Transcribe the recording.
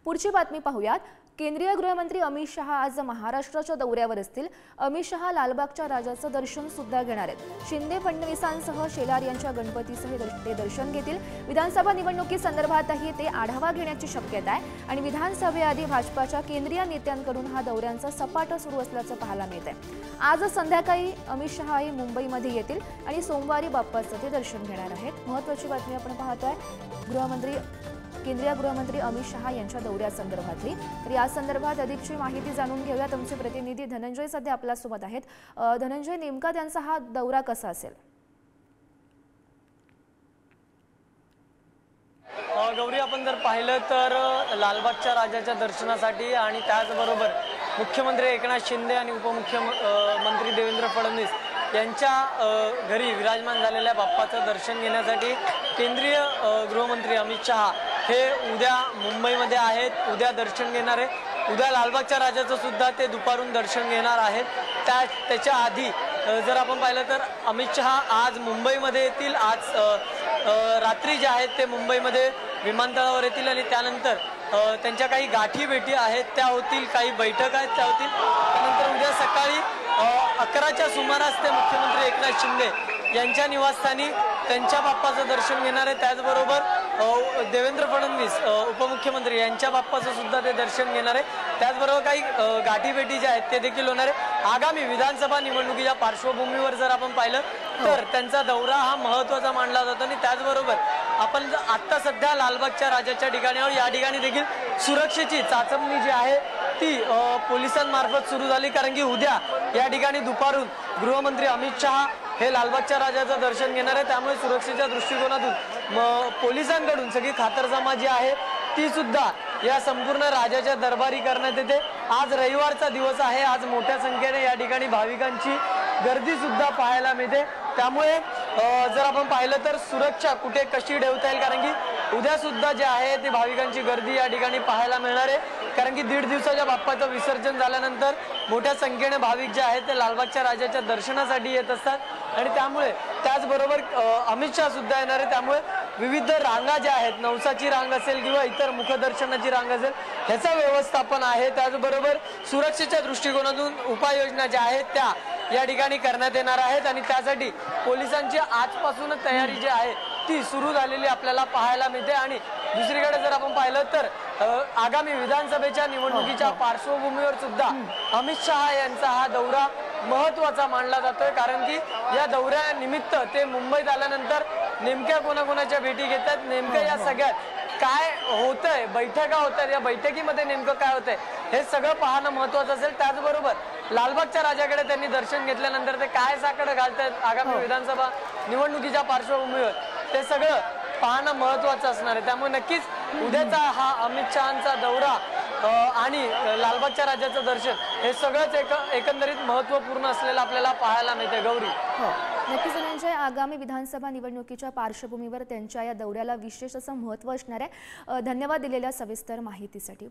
पुढची बातमी पाहूयात। केंद्रीय गृहमंत्री अमित शहा आज महाराष्ट्राच्या दौऱ्यावर असतील। अमित शहा लालबागच्या राजाचं दर्शन सुद्धा घेणार आहेत। शिंदे फडणवीसांसह शेलार यांच्या गणपतीसह ते दर्शन घेतील। विधानसभा निवडणुकीसंदर्भातही ते आढावा घेण्याची शक्यता आहे आणि विधानसभेआधी भाजपाच्या केंद्रीय नेत्यांकडून हा दौऱ्यांचा सपाटा सुरू असल्याचं पाहायला मिळतंय। आज संध्याकाळी अमित शहा हे मुंबईमध्ये येतील आणि सोमवारी बाप्पाचं ते दर्शन घेणार आहेत। महत्त्वाची बातमी आपण पाहतोय केंद्रीय गृहमंत्री अमित शहा यांच्या दौऱ्यासंदर्भातली। तर या संदर्भात अधिकची माहिती जाणून घेऊयात। आमचे प्रतिनिधी धनंजय सध्या आपल्या सोबत आहेत। धनंजय, नेमका त्यांचा हा दौरा कसा असेल? गौरी, आपण जर पाहिलं तर लालबागच्या राजाच्या दर्शनासाठी आणि त्याचबरोबर मुख्यमंत्री एकनाथ शिंदे आणि उपमुख्यमंत्री देवेंद्र फडणवीस यांच्या घरी विराजमान झालेल्या बाप्पाचं दर्शन घेण्यासाठी केंद्रीय गृहमंत्री अमित शहा हे उद्या मुंबईमध्ये आहेत। उद्या दर्शन घेणार आहे। उद्या लालबागच्या राजाचं सुद्धा ते दुपारून दर्शन घेणार आहेत। त्याच्या आधी जर आपण पाहिलं तर अमित शहा आज मुंबईमध्ये येतील। आज रात्री जे आहेत ते मुंबईमध्ये विमानतळावर येतील आणि त्यानंतर त्यांच्या काही गाठी भेटी आहेत त्या होतील, काही बैठक आहेत त्या होतील। त्यानंतर उद्या सकाळी 11च्या सुमारास ते मुख्यमंत्री एकनाथ शिंदे यांच्या निवासस्थानी त्यांच्या बाप्पाचं दर्शन घेणार आहे। त्याचबरोबर देवेंद्र फडणवीस उपमुख्यमंत्री यांच्या बाप्पाचं सुद्धा ते दर्शन घेणार आहे। त्याचबरोबर काही गाठीभेटी ज्या आहेत ते देखील होणार आहे। आगामी विधानसभा निवडणुकीच्या पार्श्वभूमीवर जर आपण पाहिलं तर त्यांचा दौरा हा महत्त्वाचा मानला जातो आणि त्याचबरोबर आपण आता सध्या लालबागच्या राजाच्या ठिकाणी आहोत। या ठिकाणी देखील सुरक्षेची चाचपणी जी आहे ती पोलिसांमार्फत सुरू झाली, कारण की उद्या या ठिकाणी दुपारून गृहमंत्री अमित शहा हे लालबागच्या राजाचं दर्शन घेणार आहे। त्यामुळे सुरक्षेच्या दृष्टिकोनातून पोलिसांकडून सगळी खातरजमा जी आहे ती सुद्धा या संपूर्ण राजाच्या दरबारी करण्यात येते। आज रविवारचा दिवस आहे। आज मोठ्या संख्येने या ठिकाणी भाविकांची गर्दी सुद्धा पाहायला मिळते। त्यामुळे जर आपण पाहिलं तर सुरक्षा कुठे कशी ठेवता येईल, कारण की उद्या सुद्धा जे आहे ते भाविकांची गर्दी या ठिकाणी पाहायला मिळणार आहे, कारण की 1.5 दिवसाच्या बाप्पाचं विसर्जन झाल्यानंतर मोठ्या संख्येने भाविक जे आहेत ते लालबागच्या राजाच्या दर्शनासाठी येत असतात आणि त्यामुळे त्याचबरोबर अमित शहा सुद्धा येणार आहे। त्यामुळे विविध रांगा ज्या आहेत, नवसाची रांग असेल किंवा इतर मुखदर्शनाची रांग असेल, ह्याचं व्यवस्थापन आहे। त्याचबरोबर सुरक्षेच्या दृष्टिकोनातून उपाययोजना ज्या आहेत त्या या ठिकाणी करण्यात येणार आहेत आणि त्यासाठी पोलिसांची आजपासूनच तयारी जी आहे ती सुरू झालेली आपल्याला पाहायला मिळते। आणि दुसरीकडे जर आपण पाहिलं तर आगामी विधानसभेच्या निवडणुकीच्या पार्श्वभूमीवर सुद्धा अमित शहा यांचा हा दौरा महत्त्वाचा मानला जातोय, कारण की या दौऱ्यानिमित्त ते मुंबईत आल्यानंतर नेमक्या कोणाकोणाच्या भेटी घेतात, नेमकं या सगळ्यात काय होतंय, बैठका होतात, या बैठकीमध्ये नेमकं काय होतंय हे सगळं पाहणं महत्त्वाचं असेल। त्याचबरोबर लालबागच्या राजाकडे त्यांनी दर्शन घेतल्यानंतर ते काय साकडं घालतात आगामी विधानसभा निवडणुकीच्या पार्श्वभूमीवर ते सगळं पाहणं महत्त्वाचं असणार आहे। त्यामुळे नक्कीच उद्याचा हा अमित शहांचा दौरा आणि लालबागच्या राजाचं दर्शन हे सगळंच एकंदरीत महत्त्वपूर्ण असलेलं आपल्याला पाहायला मिळते। गौरी, नक्कीच धनंजय, आगामी विधानसभा निवडणुकीच्या पार्श्वभूमीवर त्यांच्या या दौऱ्याला विशेष असं महत्त्व असणार आहे। धन्यवाद दिलेल्या सविस्तर माहितीसाठी।